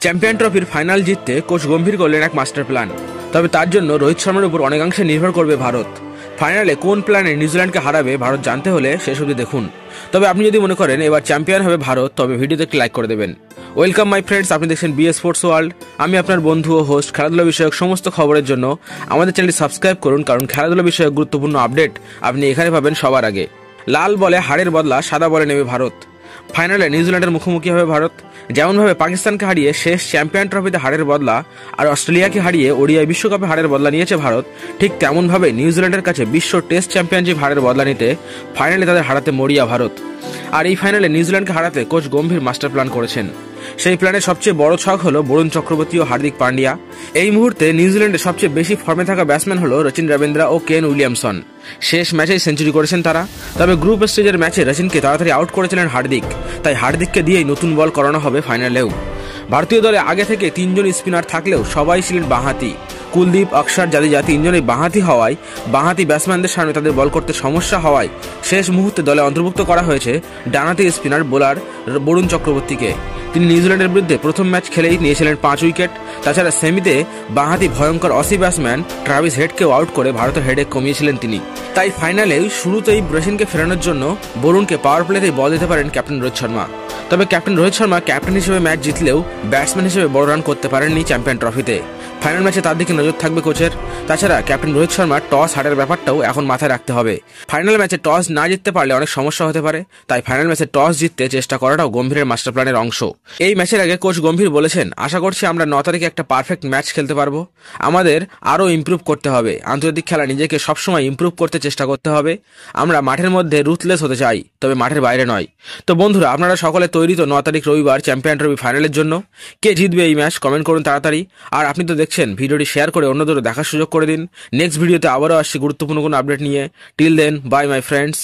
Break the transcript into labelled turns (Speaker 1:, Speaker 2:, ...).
Speaker 1: Champion ট্রফির final জিততে coach গম্ভীর করলেন এক মাস্টার প্ল্যান। তবে তার জন্য রোহিত শর্মার উপর অনেকাংশে নির্ভর করবে ভারত। ফাইনালে কোন প্ল্যানে নিউজিল্যান্ডকে হারাবে ভারত জানতে হলে শেষ অবধি দেখুন। তবে আপনি যদি মনে করেন এবার চ্যাম্পিয়ন হবে ভারত, তবে ভিডিওতে একটি লাইক করে দেবেন। ওয়েলকাম মাই ফ্রেন্ডস, আপনি দেখছেন বিএস স্পোর্টস ওয়ার্ল্ড। আমি আপনার বন্ধু ও হোস্ট। খেলাধুলা বিষয়ক সমস্ত খবরের জন্য আমাদের চ্যানেলটি সাবস্ক্রাইব করুন, কারণ খেলাধুলা বিষয়ক গুরুত্বপূর্ণ আপডেট আপনি এখানে পাবেন সবার আগে। লাল বলে হারের বদলা সাদা বলে নেবে ভারত। ফাইনালে নিউজিল্যান্ডের মুখোমুখি হবে ভারত। যেমনভাবে পাকিস্তানকে হারিয়ে শেষ চ্যাম্পিয়ন ট্রফিতে হারের বদলা আর অস্ট্রেলিয়াকে হারিয়ে ওডিআই বিশ্বকাপে হারের বদলা নিয়েছে ভারত, ঠিক তেমনভাবে নিউজিল্যান্ডের কাছে বিশ্ব টেস্ট চ্যাম্পিয়নশিপ হারের বদলা নিতে ফাইনালে তাদের হারাতে মরিয়া ভারত। আর এই ফাইনালে নিউজিল্যান্ডকে হারাতে কোচ গম্ভীর মাস্টার প্ল্যান করেছেন। সেই প্ল্যানের সবচেয়ে বড় ছক হলো বরুণ চক্রবর্তী ও হার্দিক পান্ডিয়া। এই মুহূর্তে নিউজিল্যান্ডের সবচেয়ে বেশি ফর্মে থাকা ব্যাটসম্যান হলো রচিন রবীন্দ্রা ও কেন উইলিয়ামসন। শেষ ম্যাচেই সেঞ্চুরি করেছেন তারা। তবে গ্রুপ স্টেজের ম্যাচে রচিনকে তাড়াতাড়ি আউট করেছিলেন হার্দিক, তাই হার্দিককে দিয়েই নতুন বল করানো হবে ফাইনালেও। ভারতীয় দলে আগে থেকে তিনজন স্পিনার থাকলেও সবাই ছিলেন বাঁহাতি। কুলদীপ, অক্ষর, জাদেজা তিনজনই বাঁহাতি হওয়ায় বাঁহাতি ব্যাটসম্যানদের সামনে তাদের বল করতে সমস্যা হওয়ায় শেষ মুহূর্তে দলে অন্তর্ভুক্ত করা হয়েছে ডানহাতি স্পিনার বোলার বরুণ চক্রবর্তীকে। তিনি নিউজিল্যান্ডের বিরুদ্ধে প্রথম ম্যাচ খেলেই নিয়েছিলেন 5 উইকেট। তাছাড়া সেমিতে বাঁহাতি ভয়ঙ্কর অসি ব্যাটসম্যান ট্রাভিস হেডকেও আউট করে ভারতের হেডেক কমিয়েছিলেন তিনি। তাই ফাইনালে শুরুতেই রচিনকে ফেরানোর জন্য বরুণকে পাওয়ার প্লেতেই বল দিতে পারেন ক্যাপ্টেন রোহিত শর্মা। তবে ক্যাপ্টেন রোহিত শর্মা ক্যাপ্টেন হিসেবে ম্যাচ জিতলেও ব্যাটসম্যান হিসেবে বড় রান করতে পারেননি চ্যাম্পিয়ন ট্রফিতে। ফাইনাল ম্যাচে তার দিকে নজর থাকবে কোচের। তাছাড়া ক্যাপ্টেন রোহিত শর্মার টস হারের ব্যাপারটাও এখন মাথায় রাখতে হবে। ফাইনাল ম্যাচে টস না জিততে পারলে অনেক সমস্যা হতে পারে, তাই ফাইনাল ম্যাচে টস জিততে চেষ্টা করাটাও গম্ভীরের মাস্টার প্ল্যানের অংশ। এই ম্যাচের আগে কোচ গম্ভীর বলেছেন, আশা করছি আমরা 9 তারিখে একটা পারফেক্ট ম্যাচ খেলতে পারবো। আমাদের আরও ইমপ্রুভ করতে হবে। আন্তর্জাতিক খেলা নিজেকে সবসময় ইমপ্রুভ করতে চেষ্টা করতে হবে। আমরা মাঠের মধ্যে রুথলেস হতে চাই, তবে মাঠের বাইরে নয়। তো বন্ধুরা, আপনারা সকলে তৈরি তো 9 তারিখ রবিবার চ্যাম্পিয়ন ট্রফি ফাইনালের জন্য? কে জিতবে এই ম্যাচ কমেন্ট করুন তাড়াতাড়ি। আর আপনি তো দেখছেন, ভিডিওটি শেয়ার করে অন্যদেরও দেখার সুযোগ করে দিন। নেক্সট ভিডিওতে আবারও আসছি গুরুত্বপূর্ণ কোনো আপডেট নিয়ে। Till then, bye my friends.